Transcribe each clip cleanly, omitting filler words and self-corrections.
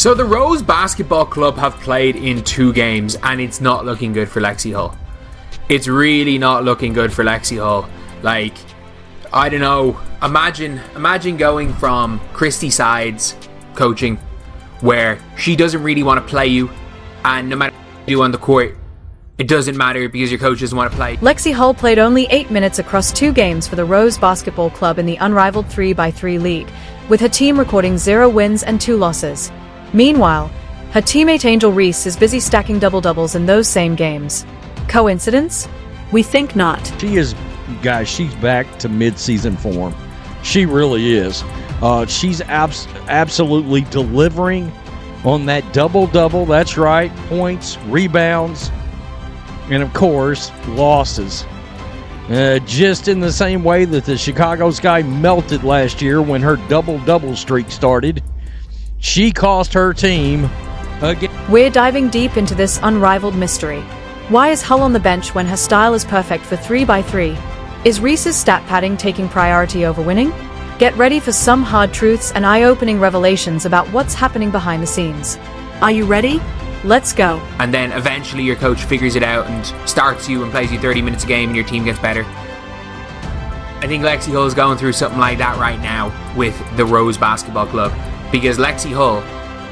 So the Rose Basketball Club have played in 2 games and it's not looking good for Lexie Hull. It's really not looking good for Lexie Hull. Like, I don't know. Imagine going from Christy Sides coaching where she doesn't really want to play you, and no matter what you do on the court, it doesn't matter because your coach doesn't want to play. Lexie Hull played only 8 minutes across 2 games for the Rose Basketball Club in the Unrivaled 3x3 League, with her team recording 0 wins and 2 losses. Meanwhile, her teammate Angel Reese is busy stacking double-doubles in those same games. Coincidence? We think not. She's back to mid-season form. She really is. She's absolutely delivering on that double-double. That's right. Points, rebounds, and of course, losses. Just in the same way that the Chicago Sky melted last year when her double-double streak started, she cost her team again. We're diving deep into this unrivaled mystery. Why is Hull on the bench when her style is perfect for 3x3? Is Reese's stat padding taking priority over winning? Get ready for some hard truths and eye-opening revelations about what's happening behind the scenes. Are you ready? Let's go. And then eventually your coach figures it out and starts you and plays you 30 minutes a game and your team gets better. I think Lexie Hull is going through something like that right now with the Rose Basketball Club, because Lexie Hull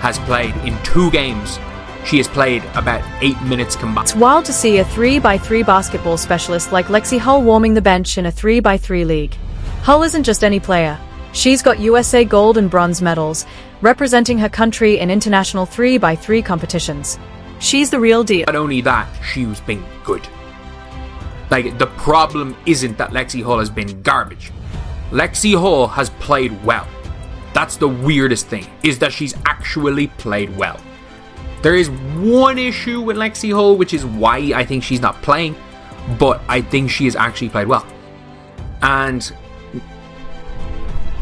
has played in 2 games. She has played about 8 minutes combined. It's wild to see a 3x3 basketball specialist like Lexie Hull warming the bench in a 3x3 league. Hull isn't just any player. She's got USA gold and bronze medals, representing her country in international 3x3 competitions. She's the real deal. Not only that, she's been good. Like, the problem isn't that Lexie Hull has been garbage. Lexie Hull has played well. That's the weirdest thing, is that she's actually played well. There is one issue with Lexie Hull, which is why I think she's not playing, but I think she has actually played well. And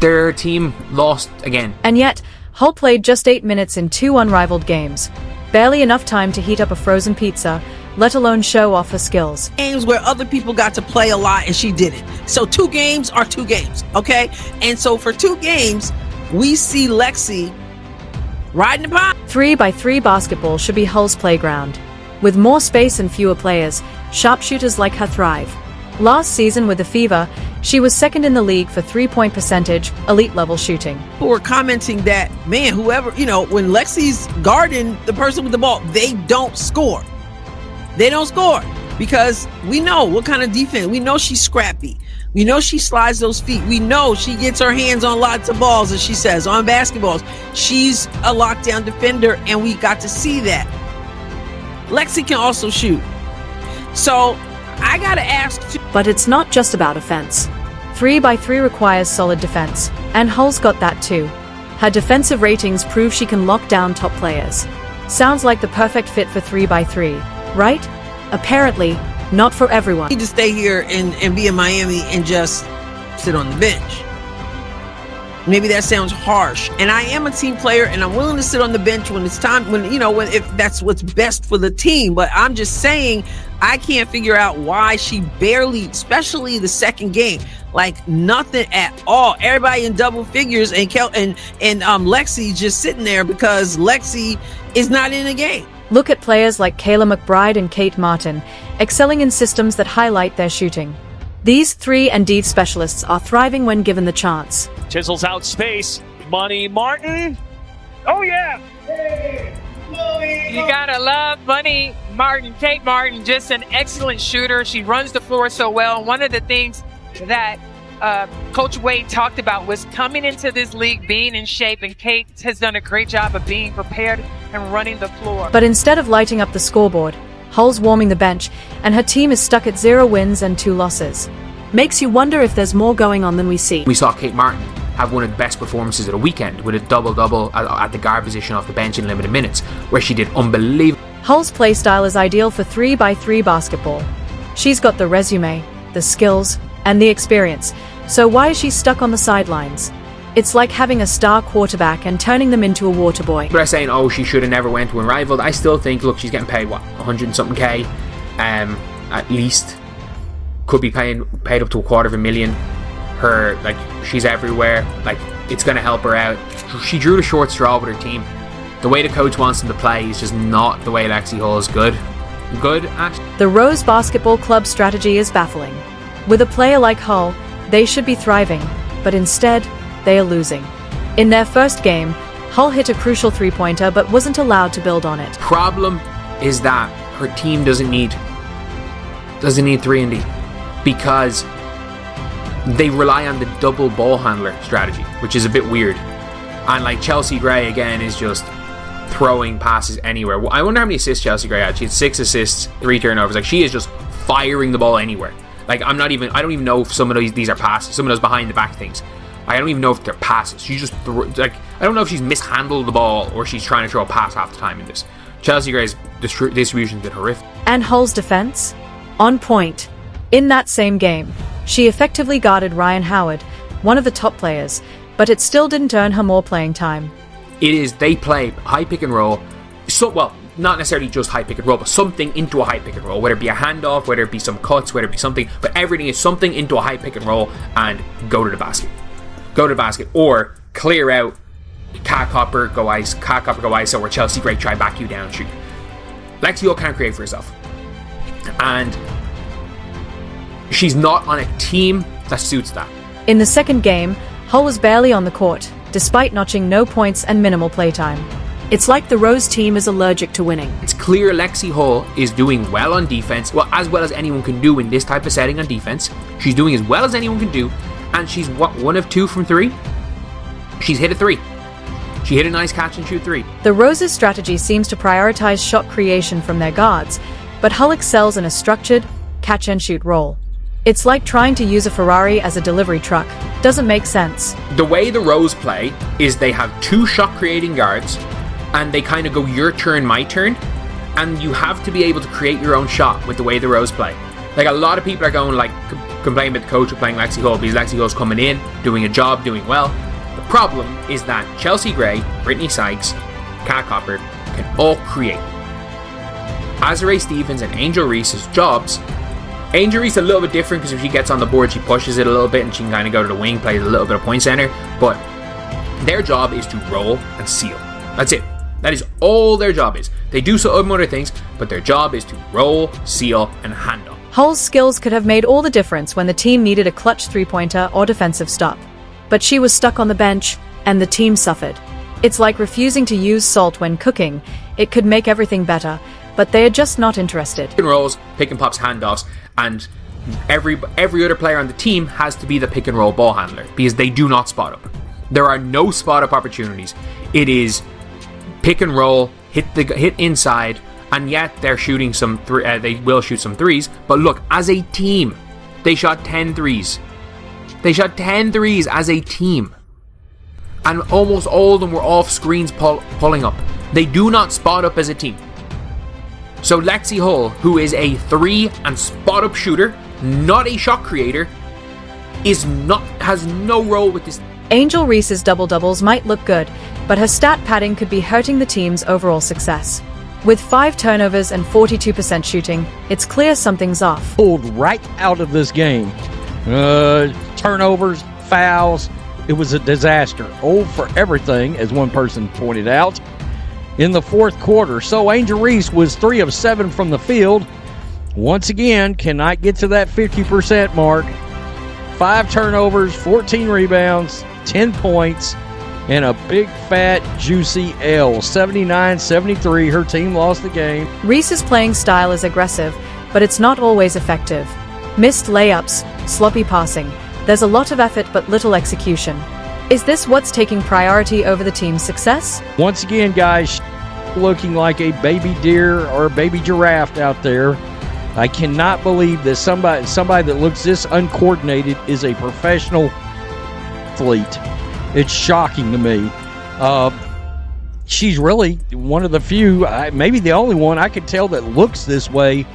their team lost again. And yet, Hull played just 8 minutes in 2 unrivaled games. Barely enough time to heat up a frozen pizza, let alone show off her skills. Games where other people got to play a lot and she didn't. So 2 games are 2 games, okay? And so for 2 games, we see Lexie riding the pine. 3x3 basketball should be Hull's playground. With more space and fewer players, sharpshooters like her thrive. Last season with the Fever, she was second in the league for 3-point percentage, elite level shooting. People were commenting that, man, whoever, when Lexie's guarding the person with the ball, they don't score. They don't score because we know what kind of defense. We know she's scrappy. We know she slides those feet. We know she gets her hands on lots of balls, as she says, on basketballs. She's a lockdown defender, and we got to see that. Lexie can also shoot. So I got to ask. But it's not just about offense. 3x3 requires solid defense, and Hull's got that too. Her defensive ratings prove she can lock down top players. Sounds like the perfect fit for 3x3, right? Apparently, not for everyone. I need to stay here and be in Miami and just sit on the bench. Maybe that sounds harsh. And I am a team player and I'm willing to sit on the bench when it's time, if that's what's best for the team. But I'm just saying, I can't figure out why she barely, especially the second game, like nothing at all. Everybody in double figures and Lexie just sitting there because Lexie is not in a game. Look at players like Kayla McBride and Kate Martin, excelling in systems that highlight their shooting. These 3-and-D specialists are thriving when given the chance. Chisels out space. Money Martin. Oh, yeah. You gotta love Bunny Martin. Kate Martin, just an excellent shooter. She runs the floor so well. One of the things that Coach Wade talked about was coming into this league being in shape, and Kate has done a great job of being prepared and running the floor. But instead of lighting up the scoreboard, Hull's warming the bench, and her team is stuck at 0 wins and 2 losses. Makes you wonder if there's more going on than we see. We saw Kate Martin have one of the best performances of the weekend with a double-double at the guard position off the bench in limited minutes, where she did unbelievable. Hull's play style is ideal for 3x3 basketball. She's got the resume, the skills, and the experience, so why is she stuck on the sidelines? It's like having a star quarterback and turning them into a water boy. But I'm saying, she should have never went to Unrivaled. I still think, look, she's getting paid, 100 and something K, at least. Could be paid up to $250,000. She's everywhere. It's going to help her out. She drew the short straw with her team. The way the coach wants them to play is just not the way Lexie Hull is good at. The Rose Basketball Club strategy is baffling. With a player like Hull, they should be thriving, but instead, they are losing. In their first game, Hull hit a crucial three-pointer but wasn't allowed to build on it. Problem is that her team doesn't need 3-and-D because they rely on the double ball handler strategy, which is a bit weird. And like Chelsea Gray again is just throwing passes anywhere. I wonder how many assists Chelsea Gray had. She had 6 assists, 3 turnovers. Like, she is just firing the ball anywhere. Like, I don't even know if some of these are passes, some of those behind the back things. I don't even know if they're passes. She just I don't know if she's mishandled the ball or she's trying to throw a pass half the time in this. Chelsea Gray's distribution's been horrific. And Hull's defense? On point. In that same game, she effectively guarded Ryan Howard, one of the top players, but it still didn't earn her more playing time. They play high pick and roll. Not necessarily just high pick and roll, but something into a high pick and roll, whether it be a handoff, whether it be some cuts, whether it be something, but everything is something into a high pick and roll and go to the basket or clear out cat copper go ISO, or Chelsea Gray try back you down shoot. Lexie Hull can't create for herself, and she's not on a team that suits that. In the second game, Hull was barely on the court, despite notching no points and minimal playtime. It's like the Rose team is allergic to winning. It's clear Lexie Hull is doing well on defense, as well as anyone can do in this type of setting on defense. She's doing as well as anyone can do, and she's 1 of 2 from 3? She's hit a 3. She hit a nice catch and shoot 3. The Rose's strategy seems to prioritize shot creation from their guards, but Hull excels in a structured, catch-and-shoot role. It's like trying to use a Ferrari as a delivery truck. Doesn't make sense. The way the Rose play is they have 2 shot-creating guards, and they kind of go your turn, my turn, and you have to be able to create your own shot with the way the Rose play. Like, a lot of people are going, like, complaining about the coach of playing Lexie Hull because Lexie Hull's coming in, doing a job, doing well. The problem is that Chelsea Gray, Brittany Sykes, Kat Copper can all create. Azare Stevens and Angel Reese's jobs. Angel Reese a little bit different because if she gets on the board, she pushes it a little bit and she can kind of go to the wing, play a little bit of point center. But their job is to roll and seal. That's it. That is all their job is. They do some other things, but their job is to roll, seal, and handle. Hull's skills could have made all the difference when the team needed a clutch three-pointer or defensive stop. But she was stuck on the bench, and the team suffered. It's like refusing to use salt when cooking. It could make everything better, but they are just not interested. Pick and rolls, pick and pops, handoffs, and every other player on the team has to be the pick and roll ball handler because they do not spot up. There are no spot up opportunities. It is pick and roll, hit inside, and yet they're shooting they will shoot some threes. But look, as a team, they shot 10 threes. They shot 10 threes as a team. And almost all of them were off screens pulling up. They do not spot up as a team. So Lexie Hull, who is a 3 and spot up shooter, not a shot creator, has no role with this. Angel Reese's double-doubles might look good, but her stat padding could be hurting the team's overall success. With 5 turnovers and 42% shooting, it's clear something's off. Pulled right out of this game. Turnovers, fouls. It was a disaster. Old for everything, as one person pointed out, in the fourth quarter. So Angel Reese was 3 of 7 from the field. Once again, cannot get to that 50% mark. 5 turnovers, 14 rebounds, 10 points, and a big, fat, juicy L. 79-73. Her team lost the game. Reese's playing style is aggressive, but it's not always effective. Missed layups, sloppy passing. There's a lot of effort but little execution. Is this what's taking priority over the team's success? Once again, guys, looking like a baby deer or a baby giraffe out there. I cannot believe that somebody that looks this uncoordinated is a professional athlete. It's shocking to me. She's really one of the few, maybe the only one I could tell that looks this way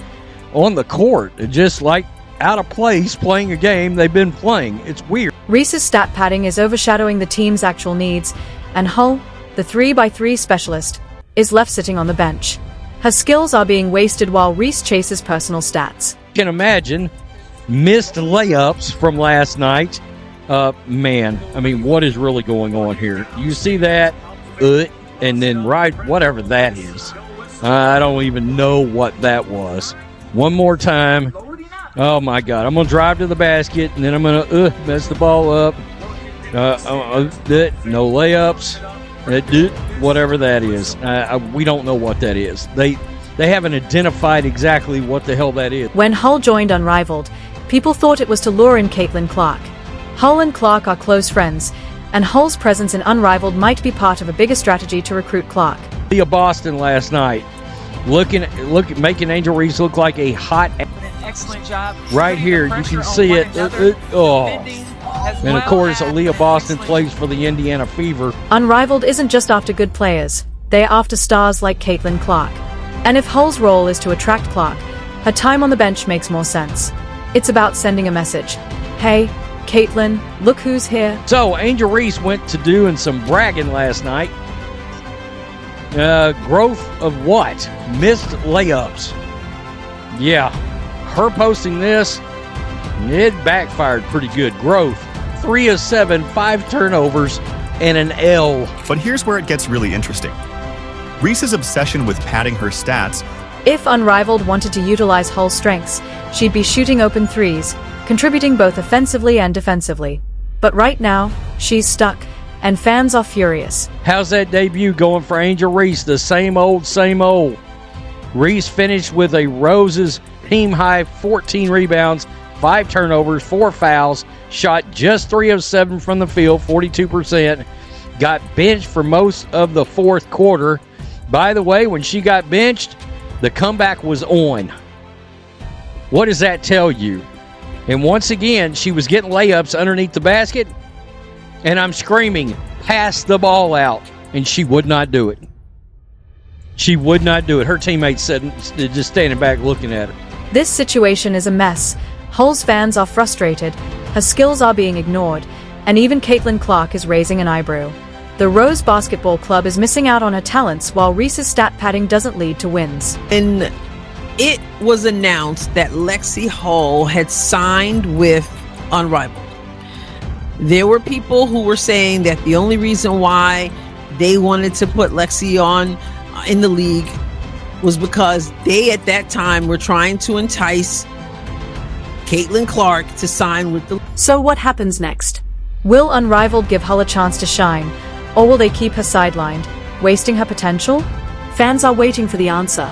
on the court. Just like out of place playing a game they've been playing. It's weird. Reese's stat padding is overshadowing the team's actual needs, and Hull, the 3x3 specialist, is left sitting on the bench. Her skills are being wasted while Reese chases personal stats. You can imagine missed layups from last night. Man, I mean, what is really going on here? You see that? and then right, whatever that is. I don't even know what that was. One more time. Oh, my God. I'm going to drive to the basket, and then I'm going to mess the ball up. No layups. Whatever that is. We don't know what that is. They haven't identified exactly what the hell that is. When Hull joined Unrivaled, people thought it was to lure in Caitlin Clark. Hull and Clark are close friends, and Hull's presence in Unrivaled might be part of a bigger strategy to recruit Clark. Leah Boston last night, making Angel Reese look like a hot. Excellent job. Right here, you can see it. And of course, Leah Boston plays for the Indiana Fever. Unrivaled isn't just after good players, they're after stars like Caitlin Clark. And if Hull's role is to attract Clark, her time on the bench makes more sense. It's about sending a message. Hey, Caitlin, look who's here. So, Angel Reese went to doing some bragging last night. Growth of what? Missed layups. Yeah, her posting this, it backfired pretty good. Growth, 3 of 7, 5 turnovers, and an L. But here's where it gets really interesting. Reese's obsession with padding her stats. If Unrivaled wanted to utilize Hull's strengths, she'd be shooting open threes, contributing both offensively and defensively. But right now, she's stuck, and fans are furious. How's that debut going for Angel Reese? The same old, same old. Reese finished with a Roses team-high 14 rebounds, 5 turnovers, 4 fouls, shot just 3 of 7 from the field, 42%, got benched for most of the fourth quarter. By the way, when she got benched, the comeback was on. What does that tell you? And once again, she was getting layups underneath the basket, and I'm screaming, pass the ball out, and she would not do it. She would not do it. Her teammates said, just standing back looking at her. This situation is a mess. Hull's fans are frustrated, her skills are being ignored, and even Caitlin Clark is raising an eyebrow. The Rose Basketball Club is missing out on her talents, while Reese's stat padding doesn't lead to wins. And it was announced that Lexie Hull had signed with Unrivaled. There were people who were saying that the only reason why they wanted to put Lexie on in the league was because they at that time were trying to entice Caitlin Clark to sign with the... So what happens next? Will Unrivaled give Hull a chance to shine, or will they keep her sidelined, wasting her potential? Fans are waiting for the answer.